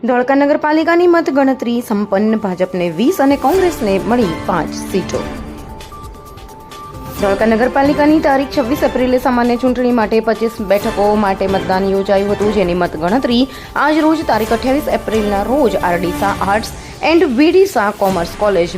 ધોળકા નગરપાલિકાની મતગણતરી સંપન્ન. ભાજપને 20 અને કોંગ્રેસને મળી 5 સીટો. ધોળકા નગરપાલિકાની તારીખ 26 એપ્રિલે સામાન્ય ચૂંટણી માટે 25 બેઠકો માટે મતદાન યોજાયું હતું, જેની મતગણતરી આજ રોજ તારીખ 28 એપ્રિલના રોજ RD Shah arts and VD Shah commerce college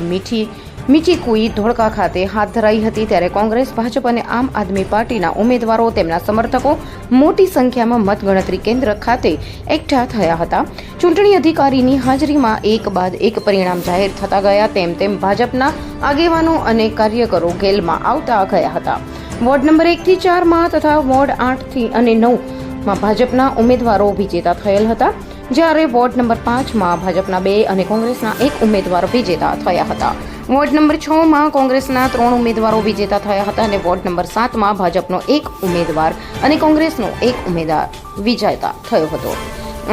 Mithikui Dholka ખાતે હાથ ધરાઈ હતી. ત્યારે કોંગ્રેસ, ભાજપ અને આમ આદમી પાર્ટીના ઉમેદવારો, તેમના સમર્થકો મોટી સંખ્યામાં મતગણતરી કેન્દ્ર ખાતે એકઠા થયા હતા. ચૂંટણી અધિકારીની હાજરીમાં એક બાદ એક પરિણામ જાહેર થતા ગયા તેમ ભાજપના આગેવાનો અને કાર્યકરો ગેલમાં આવતા ગયા હતા. વોર્ડ નંબર 1 થી 4 માં તથા વોર્ડ 8 થી અને 9 માં ભાજપના ઉમેદવારો વિજેતા થયેલ હતા, જ્યારે વોર્ડ નંબર 5 માં ભાજપના 2 અને કોંગ્રેસના 1 ઉમેદવાર વિજેતા થયા હતા. વોર્ડ નંબર 6 માં કોંગ્રેસના 3 ઉમેદવારો વિજેતા થયા હતા અને વોર્ડ નંબર 7 માં ભાજપનો 1 ઉમેદવાર અને કોંગ્રેસનો 1 ઉમેદવાર વિજેતા થયો હતો.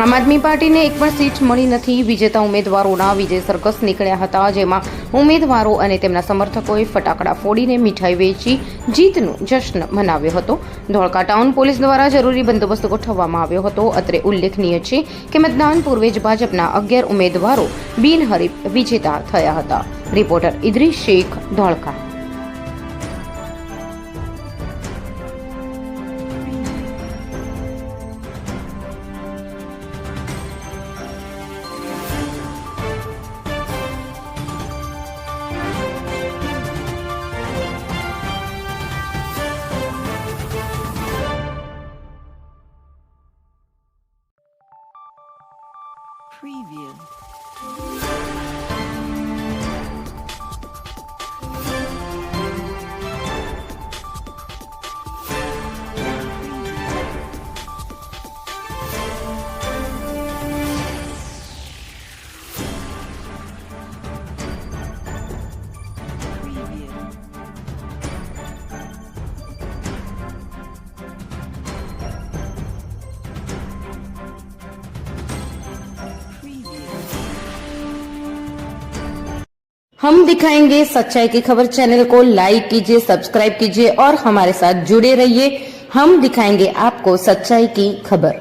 આમ આદમી પાર્ટીને એક પણ સીટ મળી નથી. વિજેતા ઉમેદવારોના વિજય સરઘસ નીકળ્યા હતા, જેમાં ઉમેદવારો અને તેમના સમર્થકોએ ફટાકડા ફોડીને મીઠાઈ વેચી જીતનું જશ્ન મનાવ્યો હતો. ધોળકા ટાઉન પોલીસ દ્વારા જરૂરી બંદોબસ્ત ગોઠવવામાં આવ્યો હતો. અત્રે ઉલ્લેખનીય છે કે મતદાન પૂર્વે જ ભાજપના 11 ઉમેદવારો બિનહરીફ વિજેતા થયા હતા. રિપોર્ટર ઇદ્રીસ શેખ, ધોળકા. Preview. हम दिखाएंगे सच्चाई की खबर चैनल को लाइक कीजिए, सब्सक्राइब कीजिए और हमारे साथ जुड़े रहिए. हम दिखाएंगे आपको सच्चाई की खबर.